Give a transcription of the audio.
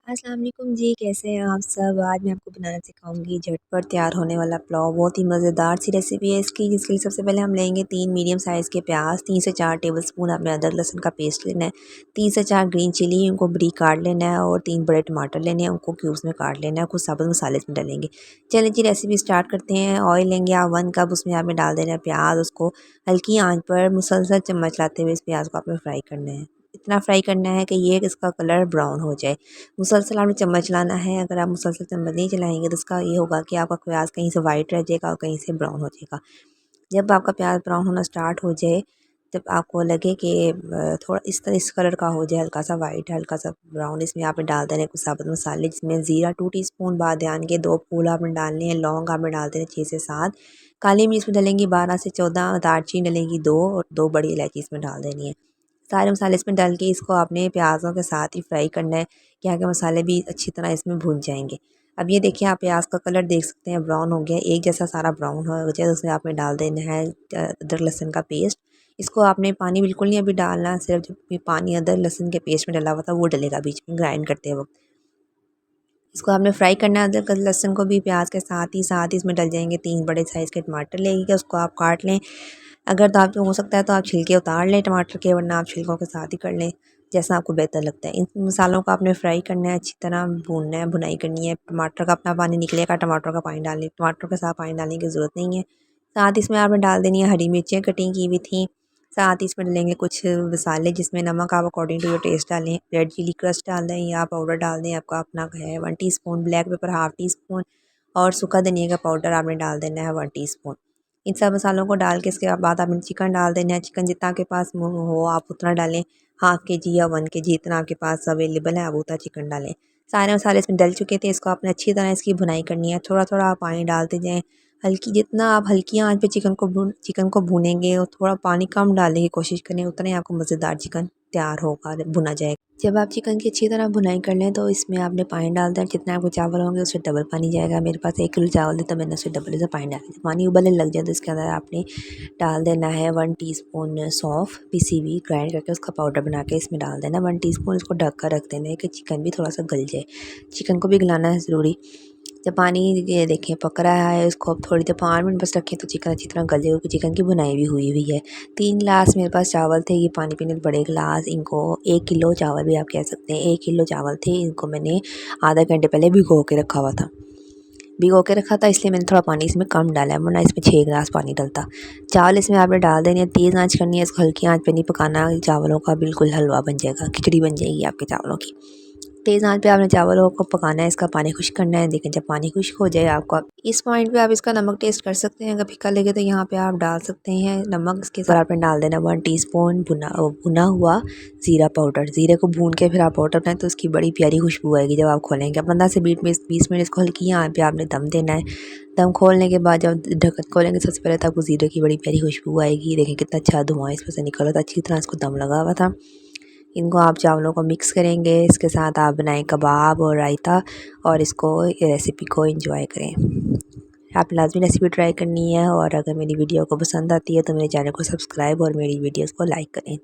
अस्सलाम वालेकुम जी, कैसे हैं आप सब। आज मैं आपको बनाना सिखाऊंगी झटपट तैयार होने वाला पुलाव। बहुत ही मज़ेदार सी रेसिपी है इसकी, जिसके लिए सबसे पहले हम लेंगे 3 मीडियम साइज़ के प्याज, 3 से 4 टेबलस्पून आपने अदरक लहसुन का पेस्ट लेना है, 3 से 4 ग्रीन चिली उनको बारीक काट लेना है और 3 बड़े टमाटर लेने हैं, उनको क्यूब्स में काट लेना है। कुछ साबुत मसाले इसमें डालेंगे। चलिए जी रेसिपी स्टार्ट करते हैं। ऑयल लेंगे आप 1 कप, उसमें आपने डाल देना है प्याज। उसको हल्की आंच पर मुसलसल चम्मच लाते हुए इस प्याज को आपने फ्राई करना है। इतना फ्राई करना है कि ये इसका कलर ब्राउन हो जाए। मुसलसल आपने चम्मच लाना है। अगर आप मुसलसल चम्मच नहीं चलाएंगे तो इसका ये होगा कि आपका प्याज कहीं से वाइट रह जाएगा और कहीं से ब्राउन हो जाएगा। जब आपका प्याज ब्राउन होना स्टार्ट हो जाए, जब आपको लगे कि थोड़ा इस कलर का हो जाए, हल्का सा वाइट हल्का सा ब्राउन, इसमें आपने डाल देने कुछ साबुत मसाले, जिसमें ज़ीरा 2 टीस्पून, बादीन के 2 फूल आपने डालने हैं, लौंग आपने डाल देने 6 से 7, काली मिर्च में डलेंगी 12 से 14, दालचीनी डलेंगी 2 और 2 बड़ी इलायची इसमें डाल देनी है। सारे मसाले इसमें डाल के इसको आपने प्याज़ों के साथ ही फ्राई करना है कि आगे मसाले भी अच्छी तरह इसमें भून जाएंगे। अब ये देखिए, आप प्याज का कलर देख सकते हैं, ब्राउन हो गया, एक जैसा सारा ब्राउन हो जाए। उसमें आपने डाल देना है अदरक लहसुन का पेस्ट। इसको आपने पानी बिल्कुल नहीं अभी डालना, सिर्फ जो भी पानी अदरक लहसुन के पेस्ट में डला हुआ था वो डलेगा बीच में ग्राइंड करते वक्त। इसको आपने फ्राई करना है। अदरक लहसुन को भी प्याज के साथ ही इसमें डल जाएंगे 3 बड़े साइज़ के टमाटर लेंगे, उसको आप काट लें। अगर तो आपको हो सकता है तो आप छिलके उतार लें टमाटर के, वरना आप छिलकों के साथ ही कर लें, जैसा आपको बेहतर लगता है। इन मसालों को आपने फ्राई करना है, अच्छी तरह भूनना है, भुनाई करनी है। टमाटर का अपना पानी निकलेगा, टमाटर का पानी डालने, टमाटर के साथ पानी डालने की ज़रूरत नहीं है। साथ ही इसमें आपने डाल देनी है हरी मिर्चें कटिंग की हुई थी। साथ ही इसमें डालेंगे कुछ मसाले, जिसमें नमक आप अकॉर्डिंग टू योर टेस्ट डालें। रेड चिली क्रस्ट डाल दें या पाउडर डाल दें, आपका अपना है। 1 teaspoon black pepper, half teaspoon, और सूखा धनिया का पाउडर आपने डाल देना है 1 टीस्पून। इन सब मसालों को डाल के इसके बाद आपने चिकन डाल देना है। चिकन जितना आपके पास हो आप उतना डालें, हाफ़ केजी या 1 केजी, जितना आपके पास अवेलेबल है आप उतना चिकन डालें। सारे मसाले इसमें डल चुके थे, इसको आपने अच्छी तरह इसकी भुनाई करनी है। थोड़ा-थोड़ा आप पानी डालते जाएँ, जितना आप हल्की आँच पे चिकन को भूनेंगे और थोड़ा पानी कम डालने की कोशिश करें, उतना ही आपको मज़ेदार चिकन तैयार होगा, भुना जाएगा। जब आप चिकन की अच्छी तरह भुनाई कर लें तो इसमें आपने पानी डाल दें। जितना आपको चावल होंगे उससे डबल पानी जाएगा। मेरे पास 1 किलो चावल है तो मैंने उससे डबल से पानी डाला। जब पानी उबलने लग जाए तो इसके अंदर आपने डाल देना है 1 टीस्पून सौंफ पिसी हुई, ग्राइंड करके उसका पाउडर बना के इसमें डाल देना। 1 टीस्पून इसको ढक कर रख देना है कि चिकन भी थोड़ा सा गल जाए। चिकन को भी गलाना है ज़रूरी। जब पानी ये देखें पक रहा है, इसको अब थोड़ी देर 5 मिनट बस रखें तो चिकन अच्छी तरह गल जाएगा, क्योंकि चिकन की भुनाई भी हुई हुई है। 3 गिलास मेरे पास चावल थे, ये पानी पीने बड़े गिलास, इनको 1 किलो चावल भी आप कह सकते हैं। 1 किलो चावल थे, इनको मैंने आधा घंटे पहले भिगो के रखा हुआ था। भिगो के रखा था इसलिए मैंने थोड़ा पानी इसमें कम डाला है, वरना इसमें 6 गिलास पानी डलता। चावल इसमें आपने डाल देने हैं, तेज़ आंच करनी है, इसको हल्की आंच पे नहीं पकाना। चावलों का बिल्कुल हलवा बन जाएगा, खिचड़ी बन जाएगी आपके चावलों की। तेज़ आंच पे आपने चावलों को पकाना है, इसका पानी खुश्क करना है। देखें जब पानी खुश्क हो जाए, आपको इस पॉइंट पे आप इसका नमक टेस्ट कर सकते हैं। अगर फीका लगे तो यहाँ पे आप डाल सकते हैं नमक। इसके साथ आपने डाल देना 1 टीस्पून भुना हुआ ज़ीरा पाउडर। ज़ीरे को भून के फिर आप पाउडर बनाएं तो उसकी बड़ी प्यारी खुशबू आएगी जब आप खोलेंगे। 15 से 20 मिनट इसको हल्की आंच पे आपने दम देना है। दम खोलने के बाद जब ढक्कन खोलेंगे सबसे पहले तो आपको ज़ीरे की बड़ी प्यारी खुशबू आएगी। देखें कितना अच्छा धुआं इसमें से निकला था, अच्छी तरह इसको दम लगा हुआ था। इनको आप चावलों को मिक्स करेंगे, इसके साथ आप बनाएं कबाब और रायता, और इसको रेसिपी को एंजॉय करें। आप लाजमी रेसिपी ट्राई करनी है, और अगर मेरी वीडियो को पसंद आती है तो मेरे चैनल को सब्सक्राइब और मेरी वीडियोस को लाइक करें।